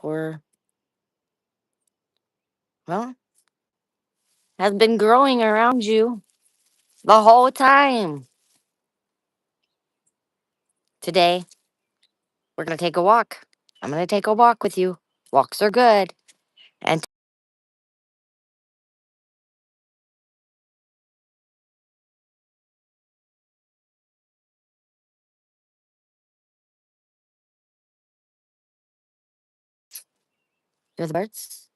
for, well, has been growing around you the whole time. Today, we're going to take a walk. I'm going to take a walk with you. Walks are good. And hear the birds?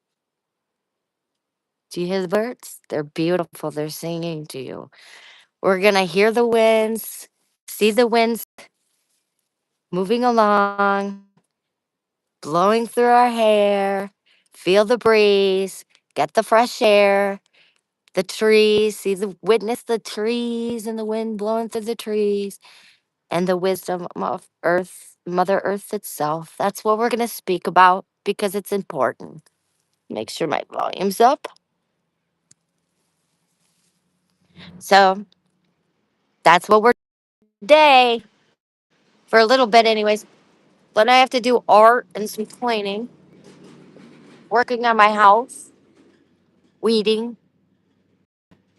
Do you hear the birds? They're beautiful. They're singing to you. We're going to hear the winds, see the winds moving along, blowing through our hair, feel the breeze, get the fresh air, the trees, witness the trees and the wind blowing through the trees and the wisdom of Earth, Mother Earth itself. That's what we're going to speak about because it's important. Make sure my volume's up. So that's what we're today for a little bit, anyways. Then I have to do art and some cleaning, working on my house, weeding.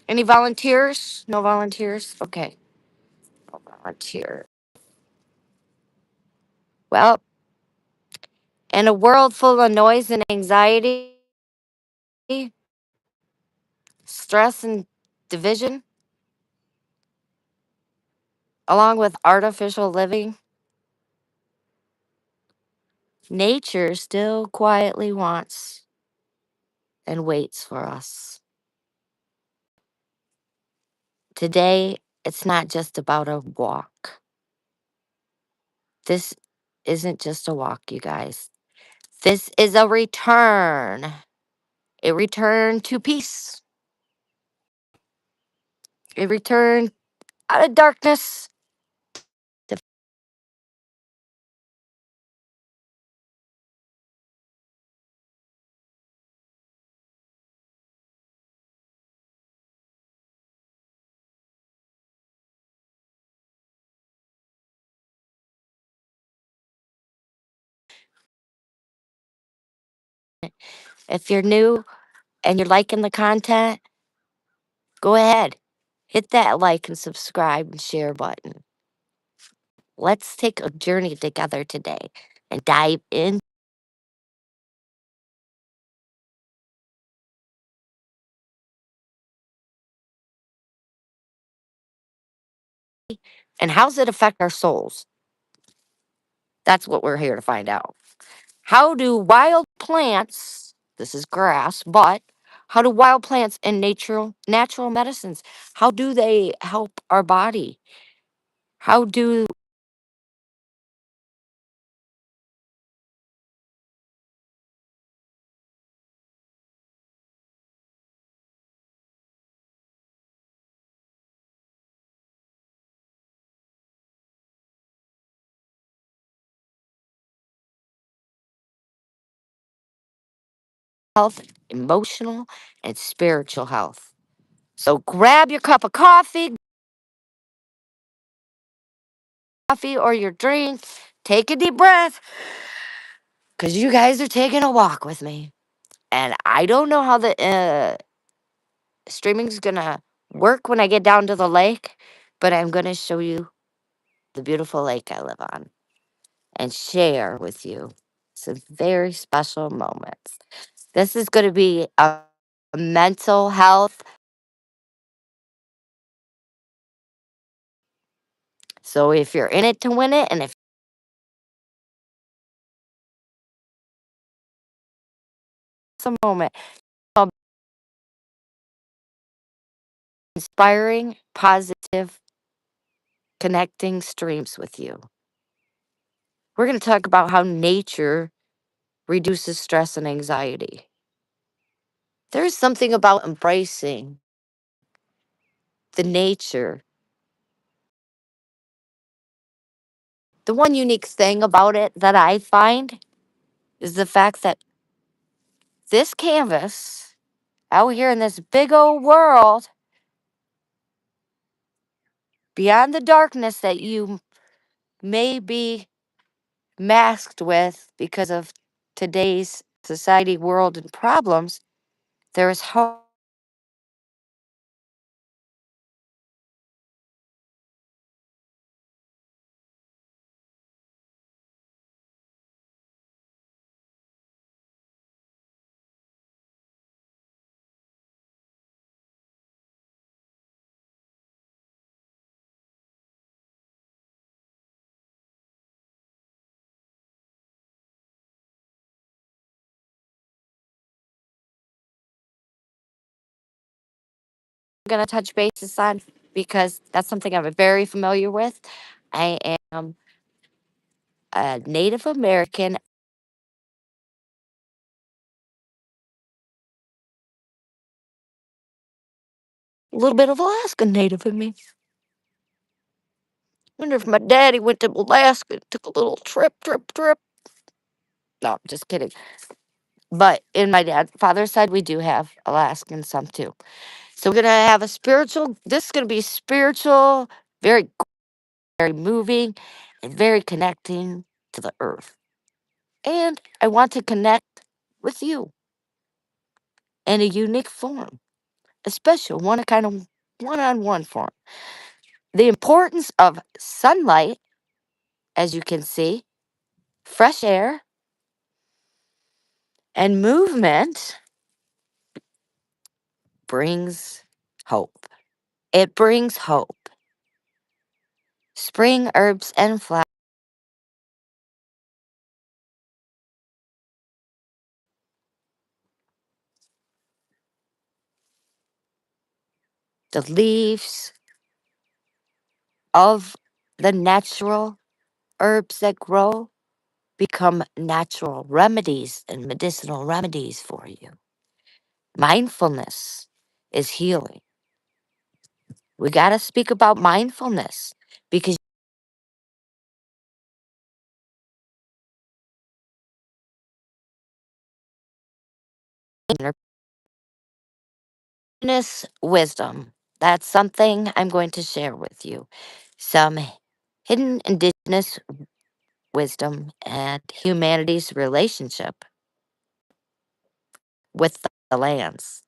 Any volunteers? No volunteers? Okay. No volunteer. Well, in a world full of noise and anxiety, stress and division, along with artificial living, nature still quietly wants and waits for us. Today, it's not just about a walk. This isn't just a walk, you guys. This is a return to peace, a return out of darkness. To- If you're new and you're liking the content, go ahead, hit that like and subscribe and share button. Let's take a journey together today and dive in. And how's it affect our souls? That's what we're here to find out. How do wild plants, this is grass, but how do wild plants and natural medicines, how do they help our body? How do health, emotional, and spiritual health? So grab your cup of coffee or your drink, take a deep breath, because you guys are taking a walk with me. And I don't know how the streaming is going to work when I get down to the lake, but I'm going to show you the beautiful lake I live on and share with you some very special moments. This is going to be a mental health. So if you're in it to win it, and if it's a moment, of inspiring, positive, connecting streams with you. We're going to talk about how nature reduces stress and anxiety. There's something about embracing the nature. The one unique thing about it that I find is the fact that this canvas out here in this big old world, beyond the darkness that you may be masked with because of today's society, world, and problems, there is hope. I'm going to touch bases on because that's something I'm very familiar with. I am a Native American, a little bit of Alaska Native in me. Wonder if my daddy went to Alaska and took a little trip. No, I'm just kidding. But in my father's side, we do have Alaskan some too. So we're gonna have a spiritual. This is gonna be spiritual, very very moving, and very connecting to the earth. And I want to connect with you in a unique form, a special one, a kind of one-on-one form. The importance of sunlight, as you can see, fresh air, and movement brings hope. It brings hope. Spring herbs and flowers. The leaves of the natural herbs that grow become natural remedies and medicinal remedies for you. Mindfulness is healing. We got to speak about mindfulness because indigenous wisdom, that's something I'm going to share with you. Some hidden indigenous wisdom and humanity's relationship with the lands.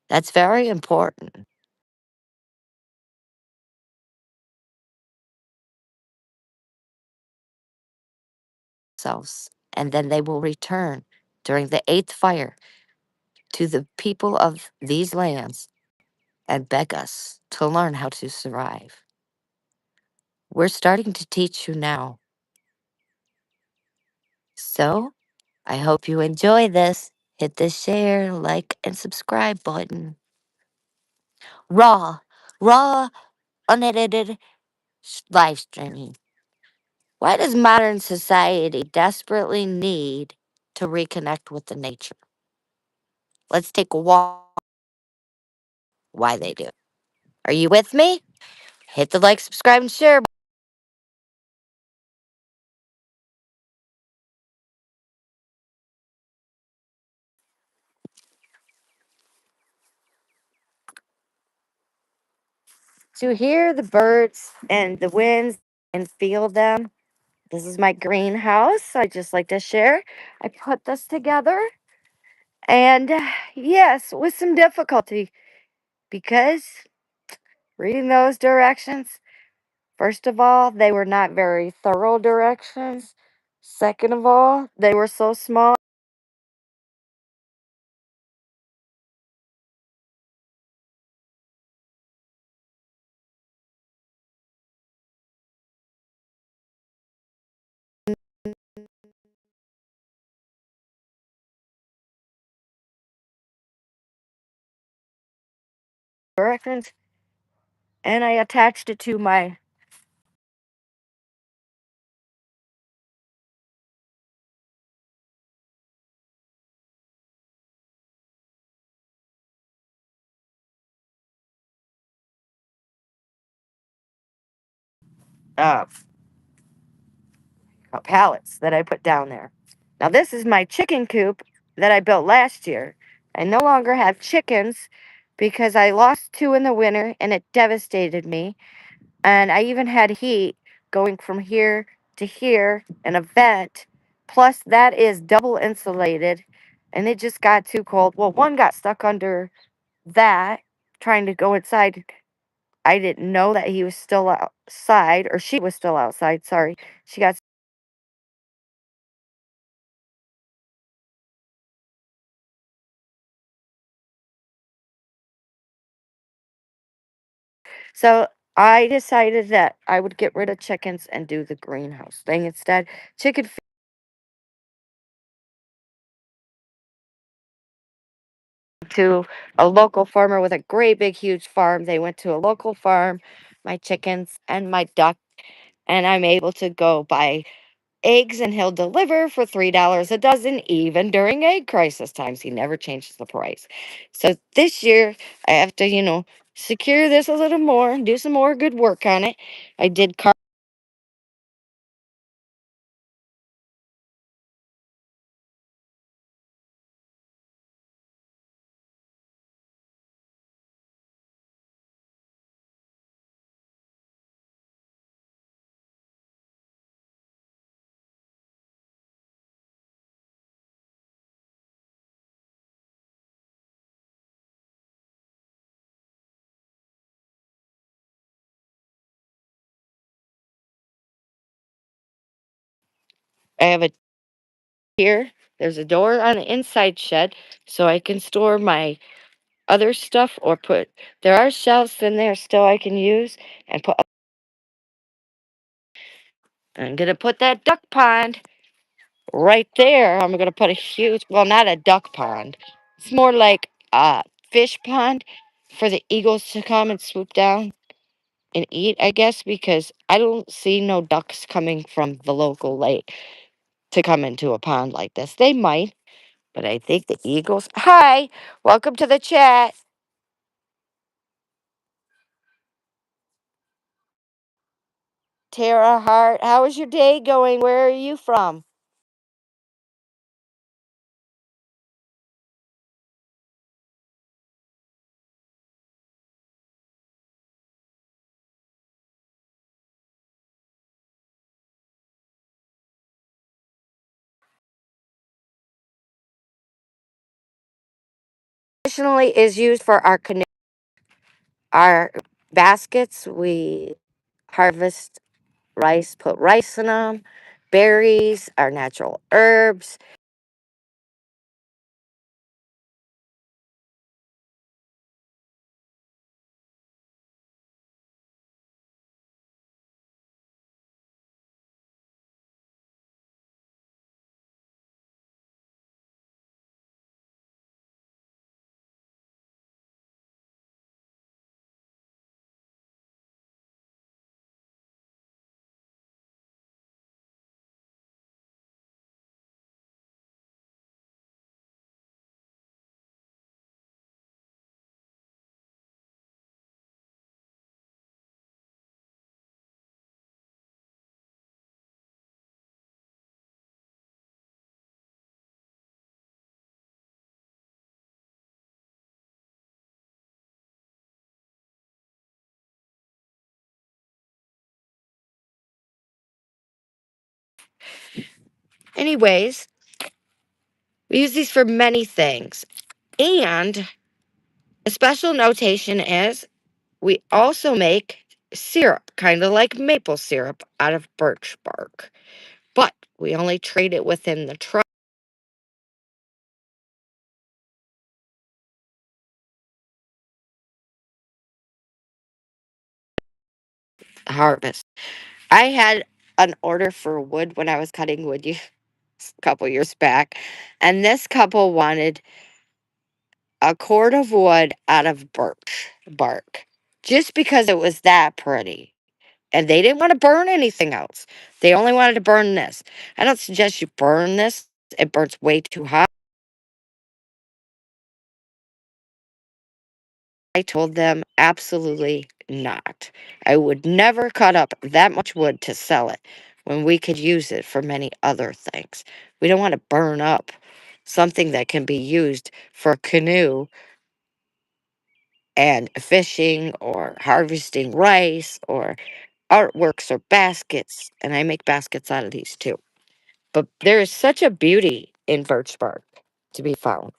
That's very important. Selves, and then they will return during the eighth fire to the people of these lands and beg us to learn how to survive. We're starting to teach you now. So I hope you enjoy this. Hit the share, like, and subscribe button. Raw, raw, unedited live streaming. Why does modern society desperately need to reconnect with the nature? Let's take a walk. Why they do. Are you with me? Hit the like, subscribe, and share. To hear the birds and the winds and feel them. This is my greenhouse. I just like to share. I put this together and yes, with some difficulty because reading those directions, first of all, they were not very thorough directions. Second of all, they were so small. Directions, and I attached it to my uh, pallets that I put down there. Now, this is my chicken coop that I built last year. I no longer have chickens because I lost two in the winter and it devastated me. And I even had heat going from here to here in a vent Plus, that is double insulated, and it just got too cold. Well, one got stuck under that trying to go inside. I didn't know that he was still outside, or she was still outside. Sorry. She got so I decided that I would get rid of chickens and do the greenhouse thing instead. Chicken to a local farmer with a great big huge farm. They went to a local farm, my chickens and my duck, and I'm able to go buy eggs and he'll deliver for $3 a dozen even during egg crisis times. He never changes the price. So this year I have to, secure this a little more, do some more good work on it. I did I have a here. There's a door on the inside shed so I can store my other stuff or put there are shelves in there still I can use and put I'm gonna put that duck pond right there. I'm gonna put a huge not a duck pond. It's more like a fish pond for the eagles to come and swoop down and eat, I guess, because I don't see no ducks coming from the local lake to come into a pond like this. They might, but I think the eagles. Hi, welcome to the chat. Tara Hart, how is your day going? Where are you from? Traditionally is used for our our baskets. We harvest rice, put rice in them, berries, our natural herbs. Anyways, we use these for many things. And a special notation is we also make syrup, kind of like maple syrup, out of birch bark. But we only trade it within the harvest. I had an order for wood when I was cutting wood a couple years back, and this couple wanted a cord of wood out of birch bark just because it was that pretty. And they didn't want to burn anything else. They only wanted to burn this. I don't suggest you burn this, it burns way too hot. I told them absolutely not. I would never cut up that much wood to sell it when we could use it for many other things. We don't want to burn up something that can be used for a canoe and fishing or harvesting rice or artworks or baskets. And I make baskets out of these too. But there is such a beauty in birch bark to be found.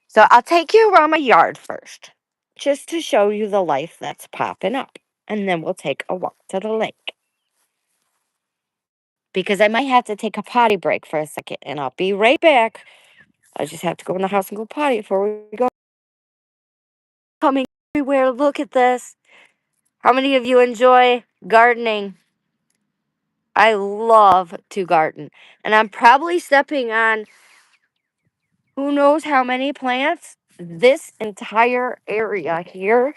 So I'll take you around my yard first, just to show you the life that's popping up. And then we'll take a walk to the lake. Because I might have to take a potty break for a second, and I'll be right back. I just have to go in the house and go potty before we go. Coming everywhere, look at this. How many of you enjoy gardening? I love to garden. And I'm probably stepping on who knows how many plants. This entire area here,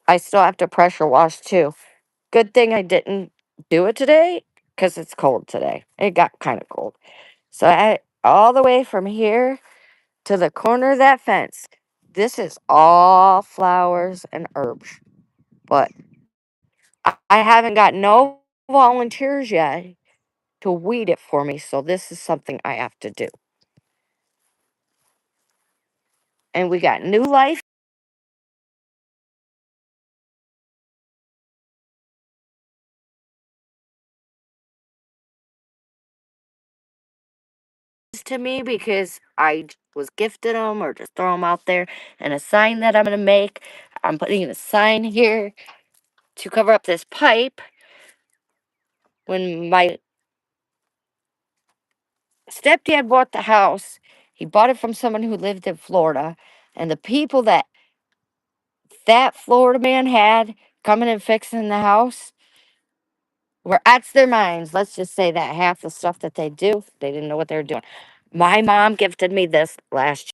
I still have to pressure wash too. Good thing I didn't do it today because it's cold today. It got kind of cold. So all the way from here to the corner of that fence, this is all flowers and herbs. But I haven't got no volunteers yet to weed it for me, so this is something I have to do. And we got new life to me because I was gifted them or just throw them out there. And a sign that I'm going to make, I'm putting a sign here to cover up this pipe. When my stepdad bought the house, he bought it from someone who lived in Florida. And the people that Florida man had coming and fixing the house were out of their minds. Let's just say that half the stuff that they do, they didn't know what they were doing. My mom gifted me this last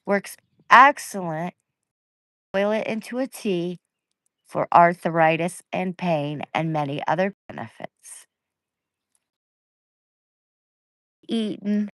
Works excellent. Boil it into a tea for arthritis and pain and many other benefits. Eaten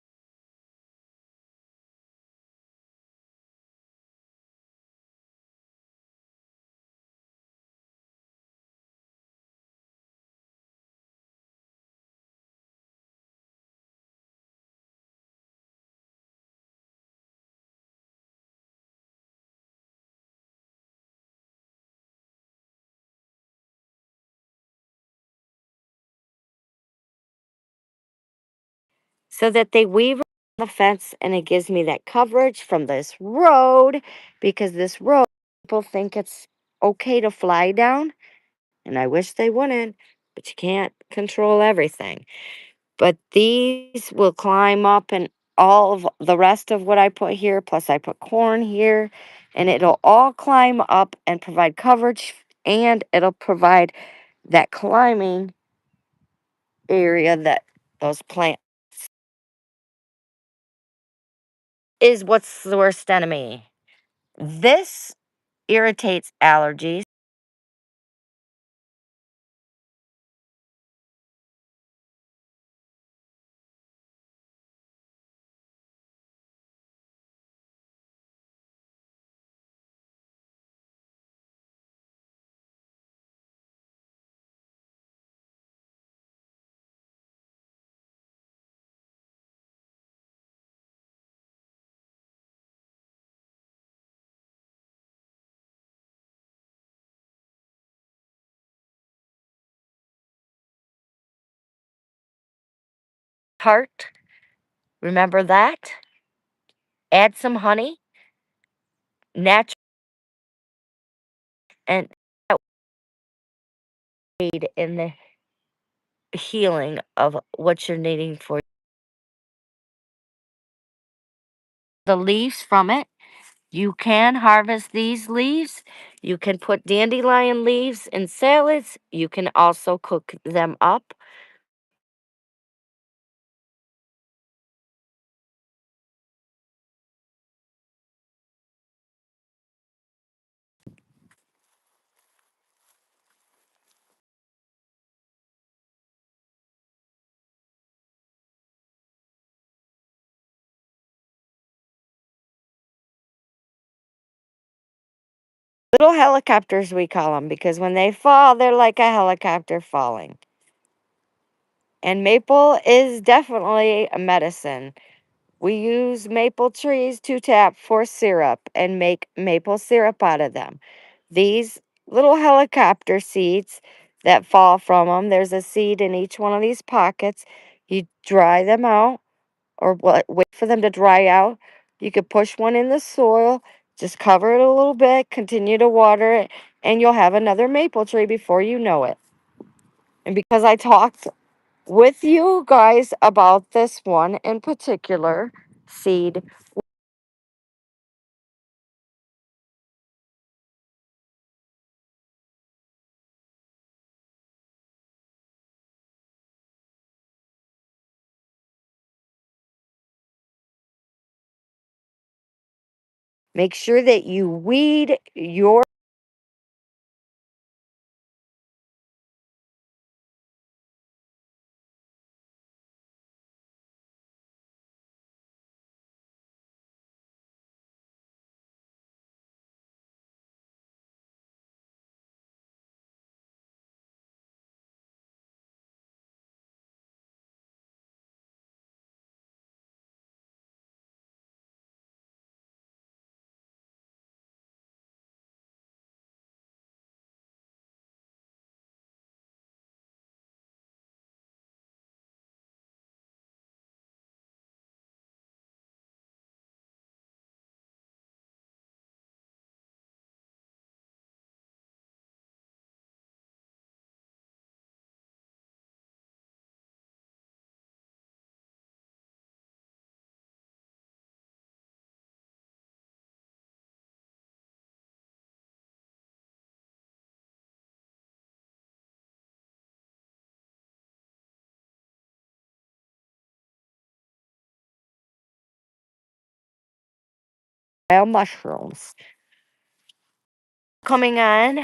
so that they weave around the fence and it gives me that coverage from this road because this road, people think it's okay to fly down, and I wish they wouldn't, but you can't control everything. But these will climb up and all of the rest of what I put here, plus I put corn here, and it'll all climb up and provide coverage, and it'll provide that climbing area that those plants is what's the worst enemy. This irritates allergies. Heart, remember that? Add some honey, natural, and that will aid in the healing of what you're needing for the leaves from it. You can harvest these leaves. You can put dandelion leaves in salads. You can also cook them up. Little helicopters, we call them, because when they fall, they're like a helicopter falling. And maple is definitely a medicine. We use maple trees to tap for syrup and make maple syrup out of them. These little helicopter seeds that fall from them, there's a seed in each one of these pockets. You dry them out or wait for them to dry out. You could push one in the soil, just cover it a little bit, continue to water it, and you'll have another maple tree before you know it. And because I talked with you guys about this one in particular seed, make sure that you weed your wild mushrooms coming on.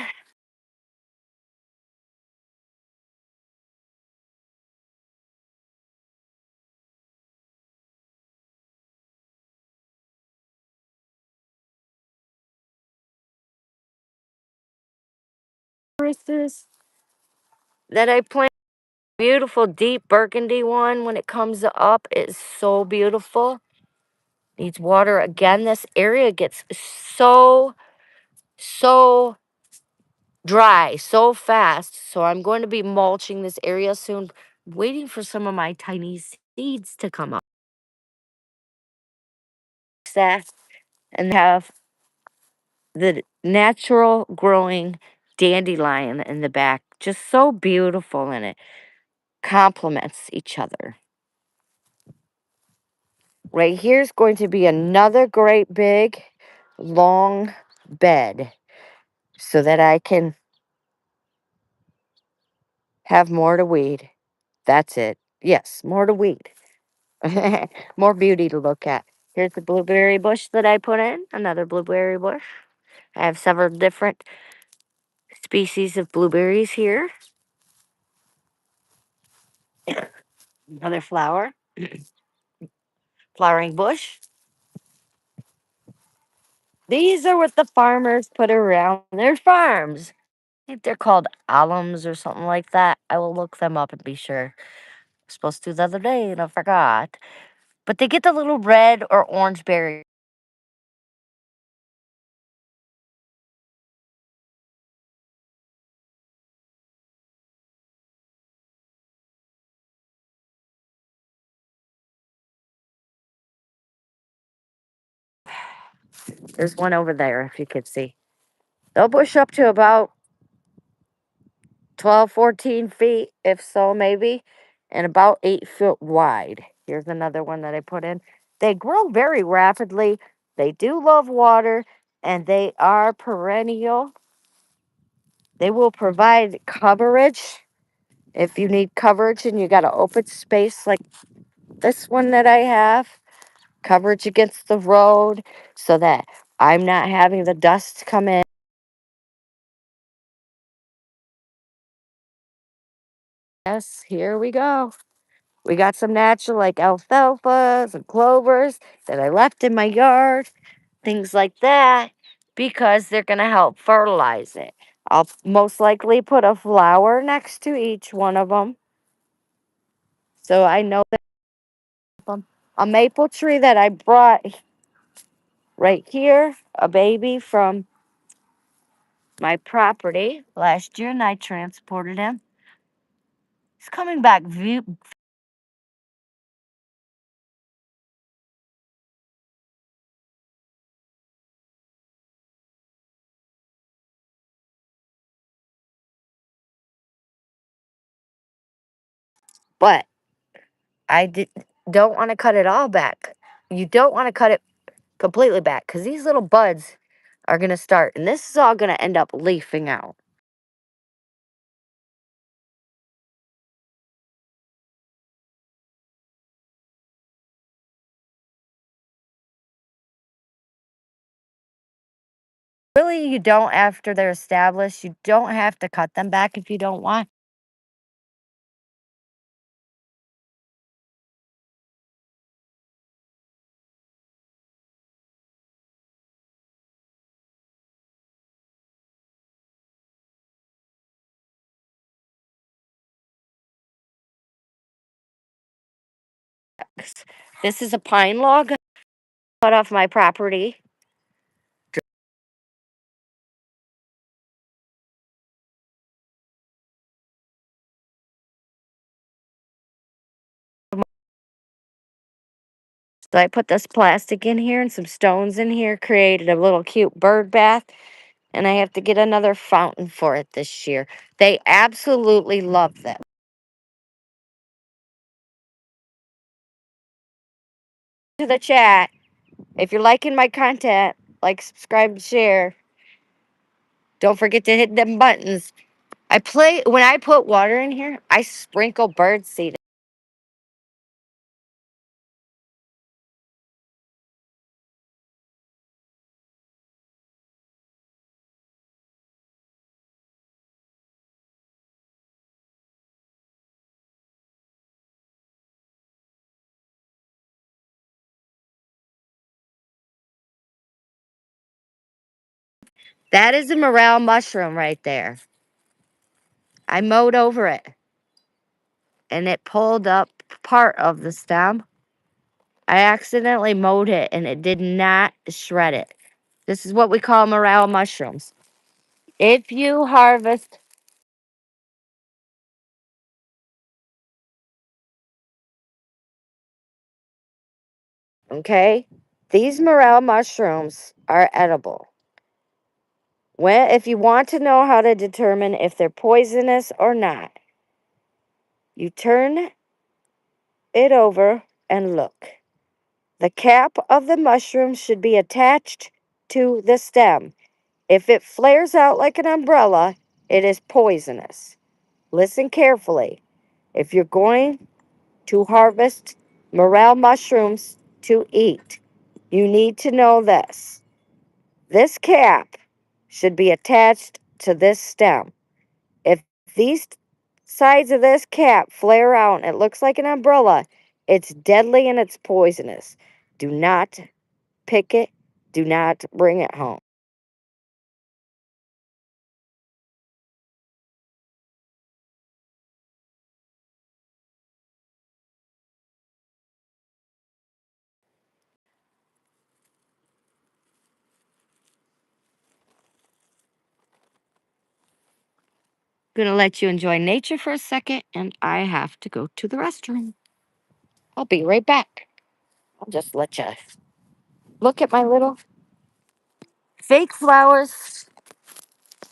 Viruses that I planted. Beautiful deep burgundy one when it comes up is so beautiful. Needs water again. This area gets so dry so fast. So I'm going to be mulching this area soon, waiting for some of my tiny seeds to come up. That and have the natural growing dandelion in the back. Just so beautiful, and it complements each other. Right here is going to be another great big long bed so that I can have more to weed. That's it. Yes, more to weed. More beauty to look at. Here's the blueberry bush that I put in. Another blueberry bush. I have several different species of blueberries here. Another flower. Flowering bush. These are what the farmers put around their farms. I think they're called alums or something like that. I will look them up and be sure. I was supposed to the other day and I forgot. But they get the little red or orange berry. There's one over there, if you could see. They'll push up to about 12, 14 feet, if so, maybe, and about 8 foot wide. Here's another one that I put in. They grow very rapidly. They do love water, and they are perennial. They will provide coverage if you need coverage and you got an open space like this one that I have. Coverage against the road so that I'm not having the dust come in. Yes, here we go. We got some natural like alfalfas and clovers that I left in my yard, things like that, because they're going to help fertilize it. I'll most likely put a flower next to each one of them. So I know that a maple tree that I brought right here, a baby from my property last year, and I transported him. He's coming back. But don't want to cut it all back. You don't want to cut it completely back because these little buds are going to start, and this is all going to end up leafing out. Really, you don't, after they're established, you don't have to cut them back if you don't want. This is a pine log cut off my property. So I put this plastic in here and some stones in here, created a little cute bird bath, and I have to get another fountain for it this year. They absolutely love them. To the chat, if you're liking my content, like, subscribe, share. Don't forget to hit them buttons. When I put water in here, I sprinkle bird seed. That is a morel mushroom right there. I mowed over it and it pulled up part of the stem. I accidentally mowed it and it did not shred it. This is what we call morel mushrooms. If you harvest, okay, these morel mushrooms are edible. If you want to know how to determine if they're poisonous or not, you turn it over and look. The cap of the mushroom should be attached to the stem. If it flares out like an umbrella, it is poisonous. Listen carefully. If you're going to harvest morel mushrooms to eat, you need to know this. This cap should be attached to this stem. If these sides of this cap flare out and it looks like an umbrella, it's deadly and it's poisonous. Do not pick it. Do not bring it home. I'm going to let you enjoy nature for a second, and I have to go to the restroom. I'll be right back. I'll just let you look at my little fake flowers.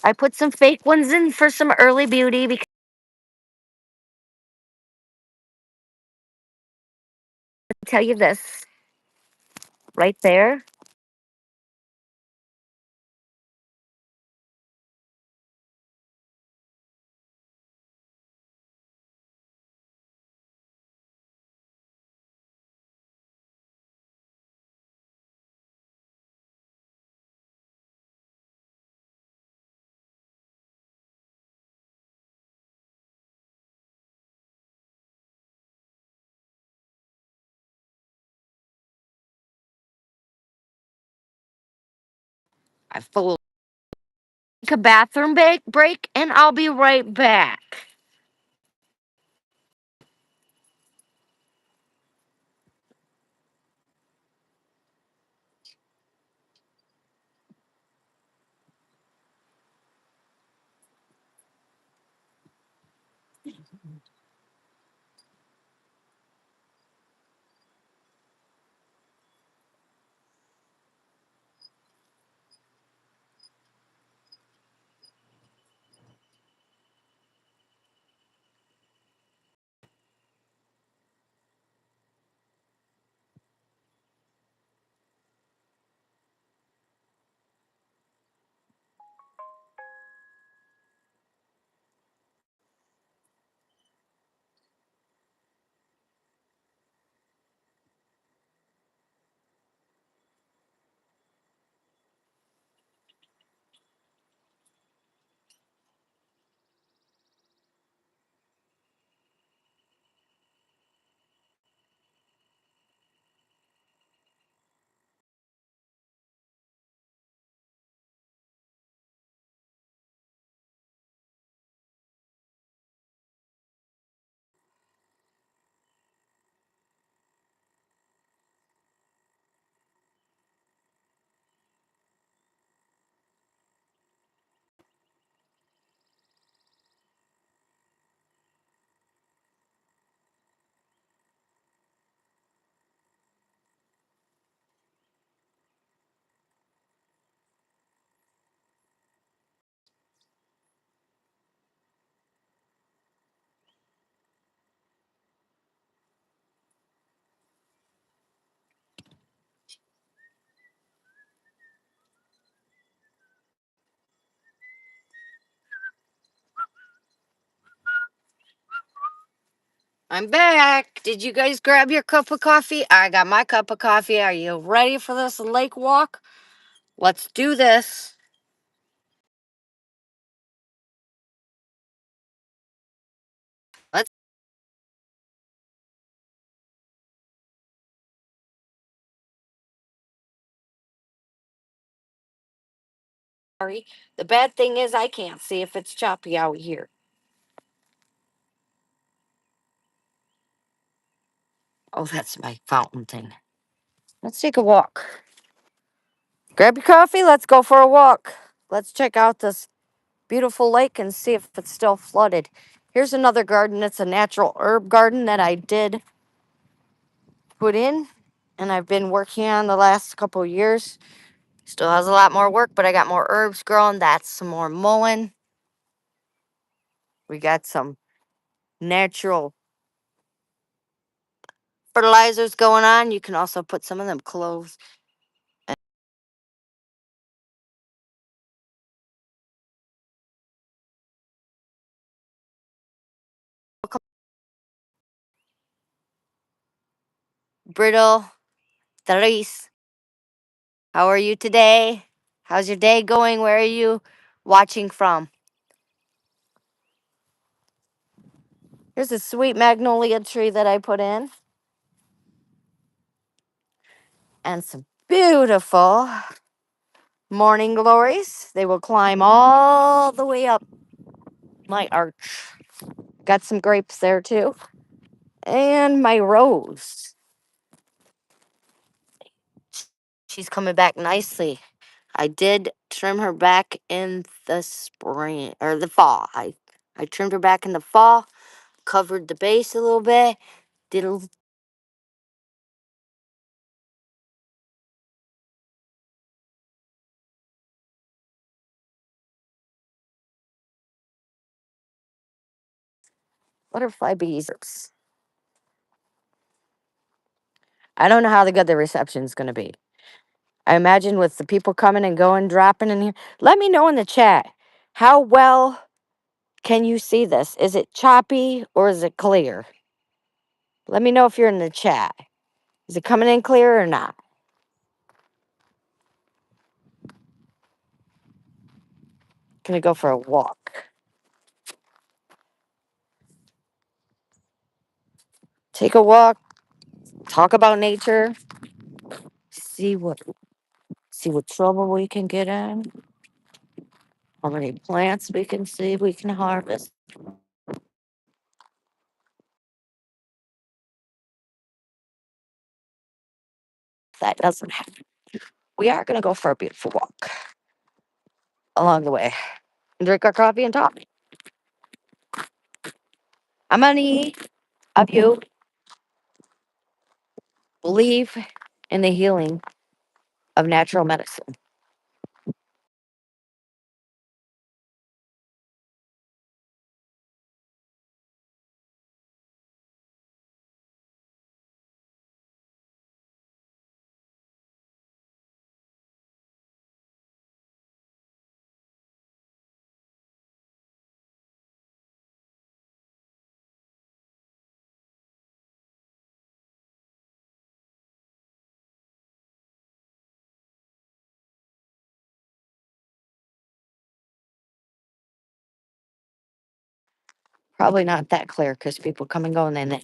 I put some fake ones in for some early beauty because I tell you this right there. I full take a bathroom break, and I'll be right back. I'm back. Did you guys grab your cup of coffee? I got my cup of coffee. Are you ready for this lake walk? Let's do this. Let's Sorry. The bad thing is I can't see if it's choppy out here. Oh, that's my fountain thing. Let's take a walk. Grab your coffee. Let's go for a walk. Let's check out this beautiful lake and see if it's still flooded. Here's another garden. It's a natural herb garden that I did put in and I've been working on the last couple of years. Still has a lot more work, but I got more herbs growing. That's some more mullein. We got some natural fertilizers going on. You can also put some of them cloves. Brittle, Therese, how are you today? How's your day going? Where are you watching from? Here's a sweet magnolia tree that I put in. And some beautiful morning glories. They will climb all the way up my arch. Got some grapes there too. And my rose. She's coming back nicely. I did trim her back in the spring or the fall. I trimmed her back in the fall, covered the base a little bit, did a butterfly bees. I don't know how good the reception is going to be. I imagine with the people coming and going, dropping in here. Let me know in the chat. How well can you see this? Is it choppy or is it clear? Let me know if you're in the chat. Is it coming in clear or not? Gonna go for a walk. Take a walk. Talk about nature. See what trouble we can get in. How many plants we can see we can harvest. That doesn't happen. We are gonna go for a beautiful walk along the way and drink our coffee and talk. How many of you believe in the healing of natural medicine? Probably not that clear because people come and go and then they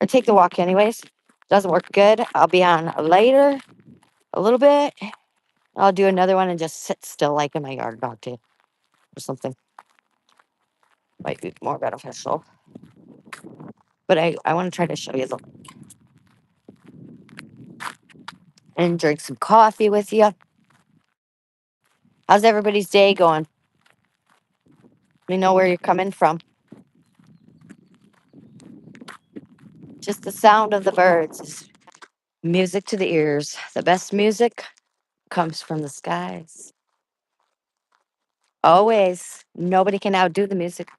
or take the walk anyways. Doesn't work good. I'll be on later a little bit. I'll do another one and just sit still like in my yard dog too or something. Might be more beneficial. But I want to try to show you the and drink some coffee with you. How's everybody's day going? Let me know where you're coming from. Just the sound of the birds is music to the ears. The best music comes from the skies. Always. Nobody can outdo the music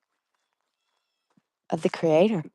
of the creator.